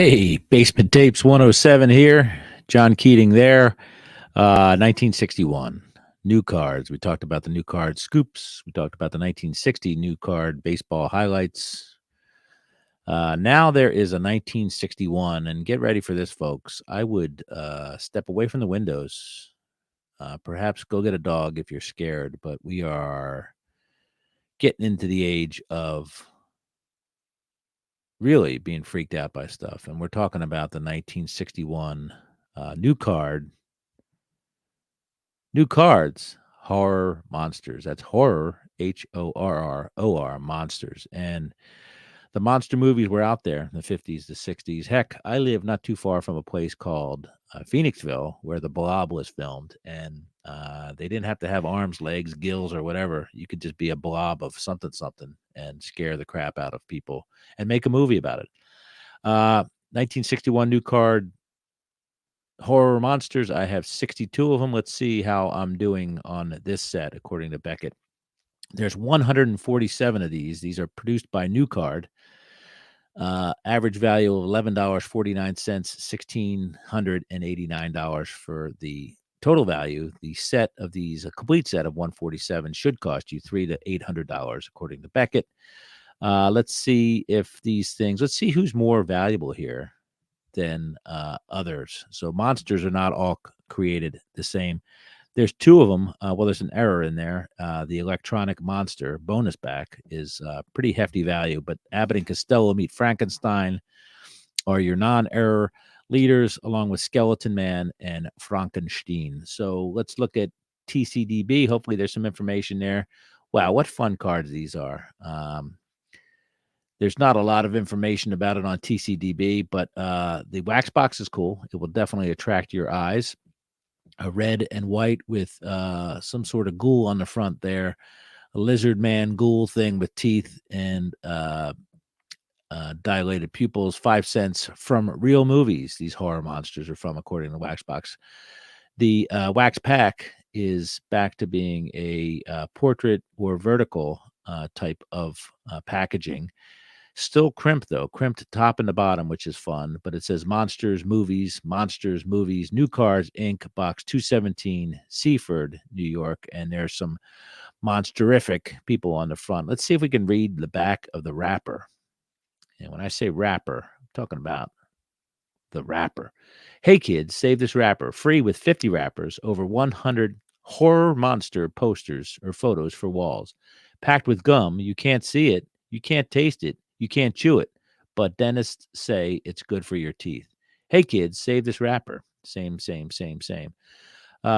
Hey, Basement Tapes 107 here. John Keating there. 1961. New cards. We talked about the new card scoops. We talked about the 1960 new card baseball highlights. Now there is a 1961, and get ready for this, folks. I would step away from the windows. Perhaps go get a dog if you're scared, but we are getting into the age of really being freaked out by stuff. And we're talking about the 1961 new cards, horror monsters. That's horror, HORROR, monsters. And the monster movies were out there in the 50s, the 60s. Heck, I live not too far from a place called Phoenixville where the Blob was filmed. And they didn't have to have arms, legs, gills, or whatever. You could just be a blob of something, something and scare the crap out of people and make a movie about it. 1961 new card horror monsters. I have 62 of them. Let's see how I'm doing on this set, according to Beckett. There's 147 of these. These are produced by New Card. Average value of $11.49, $1,689 for the total value. The set of these, a complete set of 147, should cost you $300 to $800, according to Beckett. Let's see if these things. Let's see who's more valuable here than others. So monsters are not all created the same. There's two of them. Well, there's an error in there. The electronic monster bonus back is pretty hefty value, but Abbott and Costello meet Frankenstein are your non-error leaders, along with Skeleton Man and Frankenstein. So let's look at TCDB. Hopefully there's some information there. Wow, what fun cards these are. There's not a lot of information about it on TCDB, but the wax box is cool. It will definitely attract your eyes. A red and white with some sort of ghoul on the front there, a lizard man ghoul thing with teeth and dilated pupils. 5 cents from Real Movies. These horror monsters are from, according to the wax box. The wax pack is back to being a portrait or vertical type of packaging. Still crimped, though. Crimped top and the bottom, which is fun. But it says Monsters, Movies, New Cards, Inc., Box 217, Seaford, New York. And there's some monsterific people on the front. Let's see if we can read the back of the wrapper. And when I say wrapper, I'm talking about the wrapper. Hey, kids, save this wrapper. Free with 50 wrappers, over 100 horror monster posters or photos for walls. Packed with gum. You can't see it. You can't taste it. You can't chew it, but dentists say it's good for your teeth. Hey, kids, save this wrapper. Same.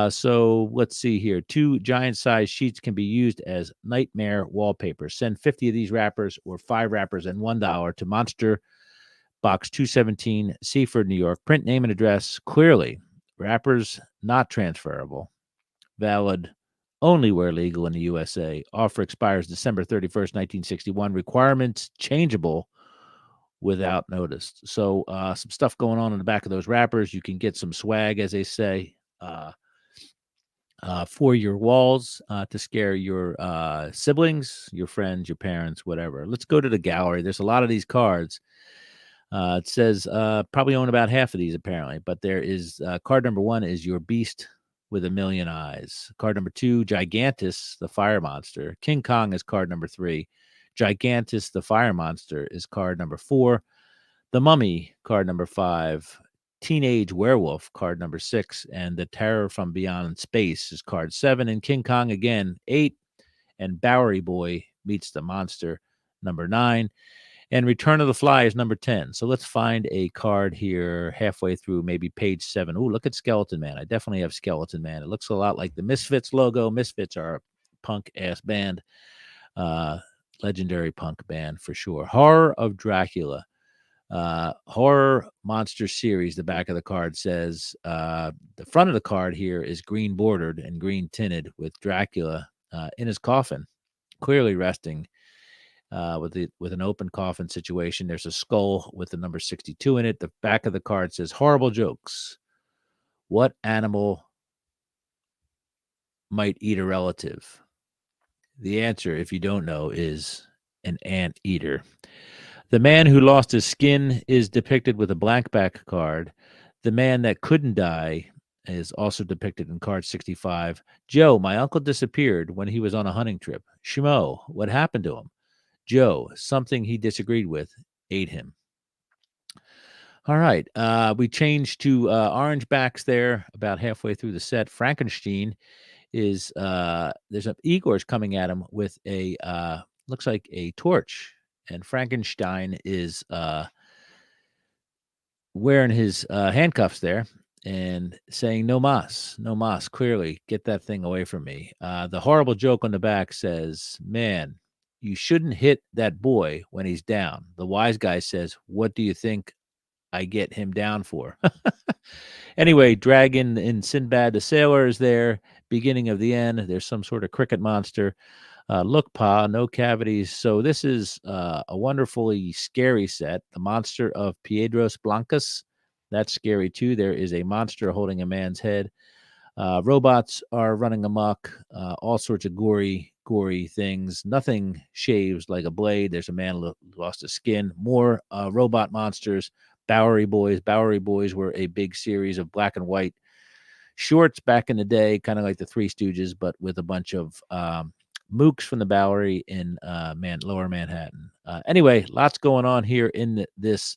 So let's see here. 2 giant-sized sheets can be used as nightmare wallpaper. Send 50 of these wrappers or 5 wrappers and $1 to Monster Box 217, Seaford, New York. Print name and address clearly. Wrappers not transferable. Valid only where legal in the USA. Offer expires December 31st, 1961. Requirements changeable without notice. So some stuff going on in the back of those wrappers. You can get some swag, as they say, for your walls to scare your siblings, your friends, your parents, whatever. Let's go to the gallery. There's a lot of these cards. It says probably own about half of these, apparently. But there is card number 1 is Your Beast with a Million Eyes. Card number 2, Gigantus, the Fire Monster. King Kong is card number 3. Gigantus, the Fire Monster, is card number 4. The Mummy, card number 5. Teenage Werewolf, card number 6. And The Terror from Beyond Space is card 7. And King Kong again, 8. And Bowery Boy Meets the Monster, number 9. And Return of the Fly is number 10. So let's find a card here halfway through, maybe page 7. Oh, look at Skeleton Man. I definitely have Skeleton Man. It looks a lot like the Misfits logo. Misfits are a punk-ass band. Legendary punk band for sure. Horror of Dracula. Horror Monster Series, the back of the card says. The front of the card here is green bordered and green tinted with Dracula in his coffin, clearly resting. With an open coffin situation. There's a skull with the number 62 in it. The back of the card says horrible jokes. What animal might eat a relative? The answer, if you don't know, is an ant eater. The man who lost his skin is depicted with a black back card. The man that couldn't die is also depicted in card 65. Joe, my uncle disappeared when he was on a hunting trip. Shmo, what happened to him? Joe, something he disagreed with ate him. All right. We changed to orange backs there about halfway through the set. Frankenstein is there's a Igor's coming at him with a looks like a torch, and Frankenstein is wearing his handcuffs there and saying no mas, no mas, clearly get that thing away from me. The horrible joke on the back says, man, you shouldn't hit that boy when he's down. The wise guy says, what do you think I get him down for? Anyway, Dragon and Sinbad the Sailor is there. Beginning of the end. There's some sort of cricket monster. Look, Pa, no cavities. So this is a wonderfully scary set. The monster of Piedras Blancas. That's scary too. There is a monster holding a man's head. Robots are running amok. All sorts of gory things. Nothing shaves like a blade. There's a man lost his skin. More robot monsters. Bowery Boys. Bowery Boys were a big series of black and white shorts back in the day, kind of like the Three Stooges, but with a bunch of mooks from the Bowery in Lower Manhattan. Anyway, lots going on here in this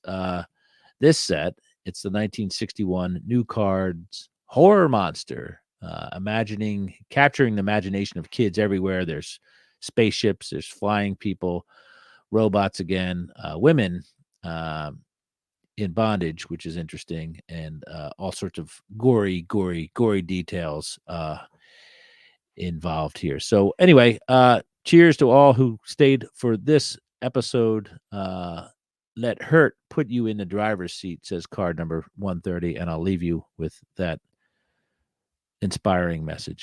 this set. It's the 1961 New Cards Horror Monster. Capturing the imagination of kids everywhere. There's spaceships, there's flying people, robots again, women in bondage, which is interesting, and all sorts of gory details involved here. So anyway, cheers to all who stayed for this episode. Let hurt put you in the driver's seat, says card number 130, and I'll leave you with that inspiring message.